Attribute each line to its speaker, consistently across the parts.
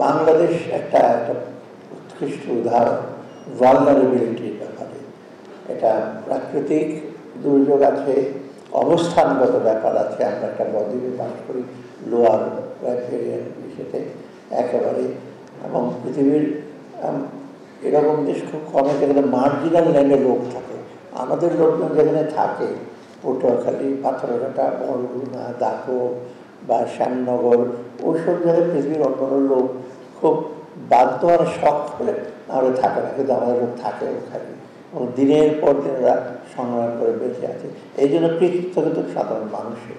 Speaker 1: বাংলাদেশ একটা উৎকৃষ্ট উদাহরণ ভালনারেবিলিটির ব্যাপারে। এটা প্রাকৃতিক দুর্যোগ আছে, অবস্থানগত ব্যাপার আছে। আমরা একটা বদ্বীপে বাস করি, লোয়ার রাইবেরিয়ান ইস্যুতে একেবারে, এবং পৃথিবীর এরকম দেশ খুব কমে যেখানে মার্জিনাল ল্যান্ডে লোক থাকে। আমাদের লোকজন যেখানে থাকে, পটুয়াখালী, পাথরঘাটা, বরগুনা, দাপক বা শ্যামনগর, ওইসব জায়গায় পৃথিবীর অন্যান্য লোক খুব বাধ্য আর শখ করে আমাদের থাকে না, কিন্তু আমাদের লোক থাকে ওখানে, এবং দিনের পর দিন ওরা সংগ্রাম করে বেঁচে আছে। এই জন্য কৃতিত্ব কিন্তু সাধারণ মানুষের।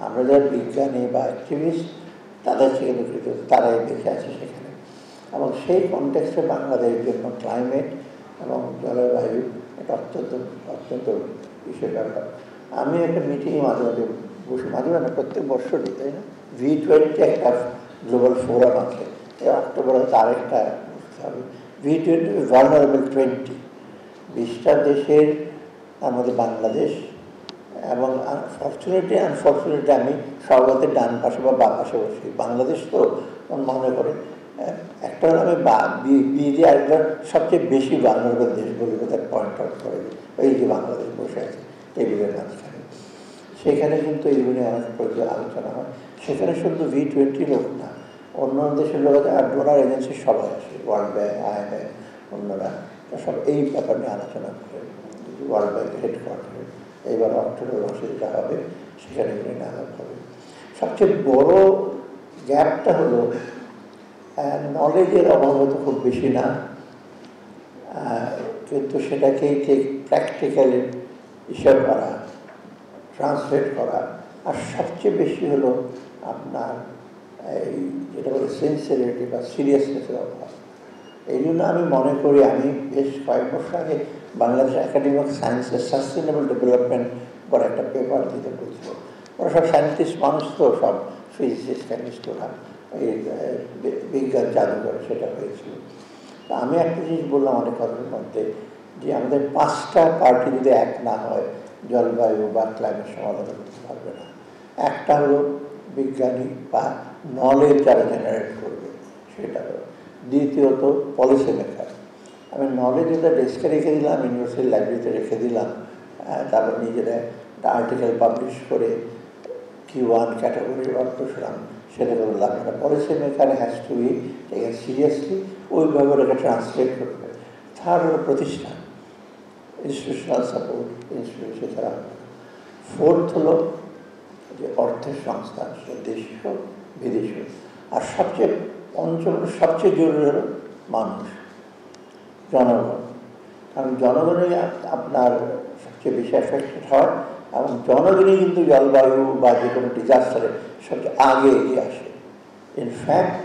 Speaker 1: আমরা যারা বিজ্ঞানী বা অ্যাক্টিভিস্ট, তাদের থেকে কিন্তু কৃতিত্ব, তারাই বেঁচে আছে সেখানে। এবং সেই কনটেক্সটে বাংলাদেশের জন্য ক্লাইমেট এবং জলবায়ু এটা অত্যন্ত অত্যন্ত বিশেষ ব্যাপার। আমি একটা মিটিংয়ে মাঝে মাঝে বসে, মাঝে মাঝে প্রত্যেক বছরই, তাই না, V20 একটা গ্লোবাল ফোরাম আছে, এই অক্টোবরে তার একটা বসতে হবে। V20 ভালনারেবল 20, 20টা দেশের, তার মধ্যে বাংলাদেশ। এবং আনফর্চুনেটলি আমি সর্বতে ডান পাশে বা বাম পাশে বসি। বাংলাদেশ তো মনে করে একটা, আমি বিয়ে আরেকটা সবচেয়ে বেশি ভালনারেবল দেশ বলে তার পয়েন্ট আউট করে দিই। এই যে বাংলাদেশ বসে আছে টেবিলের মাঝখানে, সেখানে কিন্তু এইগুলো নিয়ে অনেক আলোচনা হয়। সেখানে শুধু V20 লোক না, অন্য দেশের লোক আছে, আর ডোনার এজেন্সির সবাই আসে, ওয়ার্ল্ড ব্যাংক, IMF, অন্যরা সব এই ব্যাপার নিয়ে আলোচনা করে। ওয়ার্ল্ড ব্যাংক হেডকোয়ার্টারে এইবার অক্টোবর মাসে যেটা হবে, সেখানে আলাপ হবে। সবচেয়ে বড় গ্যাপটা হলো নলেজের অভাব হয়তো খুব বেশি না, কিন্তু সেটাকেই ঠিক প্র্যাকটিক্যালি হিসাব করা, ট্রান্সলেট করা, আর সবচেয়ে বেশি হলো আপনার এই যেটা বলে সিনসিয়ারিটি বা সিরিয়াসনেসের অভাব। এই জন্য আমি মনে করি, আমি বেশ কয়েক বছর আগে বাংলাদেশ একাডেমি অফ সায়েন্সের সাস্টেনেবল ডেভেলপমেন্ট করে একটা পেপার দিতে বলছিল। ওরা সব সায়েন্টিস্ট মানুষ, তো সব ফিজিসিস্ট, কেমিস্ট, ওরা এই বিজ্ঞান জাদু করে, সেটা হয়েছিল। তা আমি একটা জিনিস বললাম অনেক কথার মধ্যে, যে আমাদের 5টা পার্টি যদি এক না হয়, জলবায়ু বা ক্লাইমেট সমাধান করতে পারবে না। একটা হলো বিজ্ঞানী বা নলেজ যারা জেনারেট করবে, সেটা হলো। দ্বিতীয়ত পলিসি মেকার। আমি নলেজ যেটা ডেস্কে রেখে দিলাম, ইউনিভার্সিটি লাইব্রেরিতে রেখে দিলাম, তারপর নিজেরা একটা আর্টিকেল পাবলিশ করে Q1 ক্যাটাগরি ওয়ার্ক করলাম, সেটা করলাম। একটা policy maker has to be taken seriously, ওইভাবে ওটাকে ট্রান্সলেট করবে। থার্ড হলো প্রতিষ্ঠান, ইনস্টিটিউশনাল সাপোর্ট, ইনস্টিটিউশন ছাড়া। ফোর্থ হলো যে অর্থের সংস্থান, সেটা দেশীয় হোক বিদেশি হোক। আর পঞ্চম সবচেয়ে জরুরি হলো মানুষ, জনগণ। কারণ জনগণই আপনার সবচেয়ে বেশি এফেক্টেড হয়, এবং জনগণই কিন্তু জলবায়ু বা যে কোনো ডিজাস্টারে সবচেয়ে আগে এগিয়ে আসে। ইনফ্যাক্ট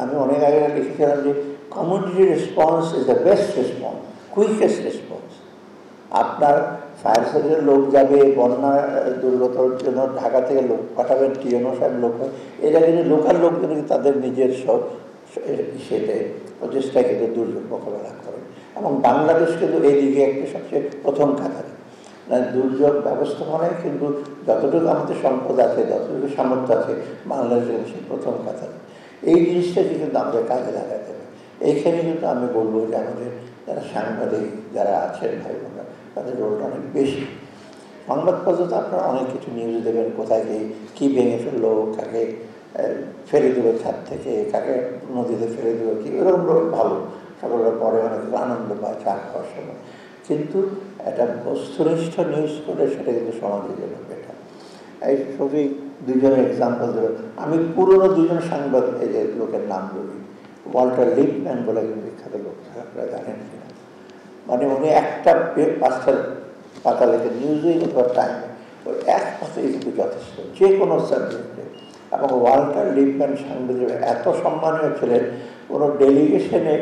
Speaker 1: আমি অনেক আগে লিখেছিলাম যে community response is the best response, quickest response. আপনার ফায়ার সার্ভিসের লোক যাবে, বন্যা দুর্গতর জন্য ঢাকা থেকে লোক পাঠাবেন, টিএনও সাহেব লোক, এরা কিন্তু লোকাল লোকজন কিন্তু তাদের নিজের সব সেটে প্রচেষ্টায় কিন্তু দুর্যোগ মোকাবেলা করেন। এবং বাংলাদেশ কিন্তু এই দিকে একটা সবচেয়ে প্রথম কাতারে, দুর্যোগ ব্যবস্থাপনায় কিন্তু যতটুকু আমাদের সম্পদ আছে, যতটুকু সামর্থ্য আছে, বাংলাদেশের সেই প্রথম কাতারে। এই জিনিসটাকে কিন্তু আমাদের কাজে লাগাতে হবে। এইখানে কিন্তু আমি বলবো যে আমাদের যারা সাংবাদিক যারা আছেন ভাই বোনরা, তাদের রোলটা অনেক বেশি। সংবাদপত্র তো আপনারা অনেক কিছু নিউজ দেবেন, কোথায় গিয়ে কী ভেঙে ফেললো, কাকে ফেলে দেবো ছাদ থেকে, কাকে নদীতে ফেলে দেবো, কি এরকম রোল ভালো, সকলের পরে অনেক আনন্দ পায় চা খাওয়ার সময়। কিন্তু একটা বস্তুনিষ্ঠ নিউজ করে সেটা কিন্তু সমাজের জন্য বেটার। এই ছবি দুজনের এক্সাম্পল দেবো। আমি পুরনো দুজন সাংবাদিক লোকের নাম বলি। ওয়াল্টার লিপম্যান বলে একজন বিখ্যাত লোক, আপনারা জানেন কিনা, মানে উনি একটা 5টা পাতা লেখে নিউজেই অথবা টাইমে, ওই এক পাতাই কিন্তু যথেষ্ট যে কোনো সাবজেক্টে। এবং ওয়াল্টার লিপম্যান সাংবাদিক এত সম্মানীয় ছিলেন, কোনো ডেলিগেশনে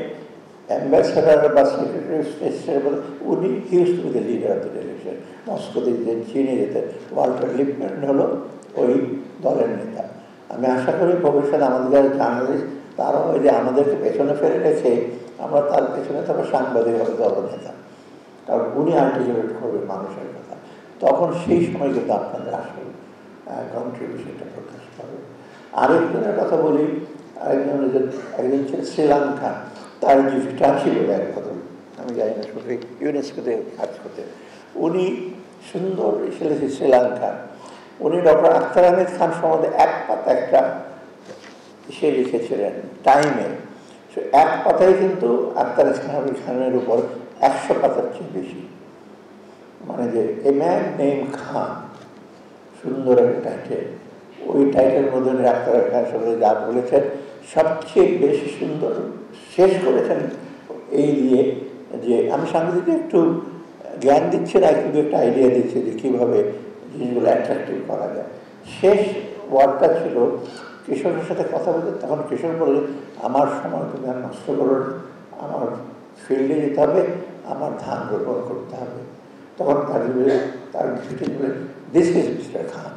Speaker 1: অ্যাম্বাসেডার বা সেক্রেটারি অফ স্টেটের বলে উনি used to be the leader of the delegation. মস্কোতে যেতেন, চীনে যেতেন, ওয়াল্টার লিপম্যান হলো ওই দলের নেতা। আমি আশা করি ভবিষ্যতে আমাদের যারা জার্নালিস্ট, তারাও ওই যে আমাদেরকে পেছনে ফেলে রেখে আমরা তার পেছনে তারপর সাংবাদিক হবে দলনেতা, কারণ উনি আর্টিকুলেট করবেন মানুষের কথা। তখন সেই সময় কিন্তু আপনাদের আসল কন্ট্রিবিউশনটা প্রকাশ পাবে। আরেকজনের কথা বলি, একজন ছিলেন শ্রীলঙ্কা, তার জিভিটাসি বলে এক ভদ্র, আমি জানি না সঠিক, ইউনেস্কোতে কাজ করতেন। উনি সুন্দর ছেলেছি শ্রীলঙ্কা। উনি ডক্টর আখতার আহমেদ খান সম্বন্ধে এক পাতা একটা সে লিখেছিলেন টাইমে। এক পাতায় কিন্তু আখতার আহমেদ খানের উপর 100 পাতার চেয়ে বেশি। মানে যে এ ম্যান নেম খান, সুন্দর একটা টাইটেল। ওই টাইটেলের মধ্যে আখতার আহমেদ খান সম্বন্ধে যা বলেছেন সবচেয়ে বেশি সুন্দর শেষ করেছেন এই দিয়ে যে আমি সাংবাদিককে একটু জ্ঞান দিচ্ছি না, কিন্তু একটা আইডিয়া দিচ্ছি যে কীভাবে জিনিসগুলো অ্যাট্রাক্টিভ করা যায়। শেষ ওয়ার্ডটা ছিল কিশোরের সাথে কথা বলতে, তখন কিশোর বললেন, আমার সময় তুমি আর নষ্ট করো না, আমার ফিল্ডে যেতে হবে, আমার ধান রোপণ করতে হবে। তখন তার ফিটিং বললেন, দিস ইজ মিস্টার খান।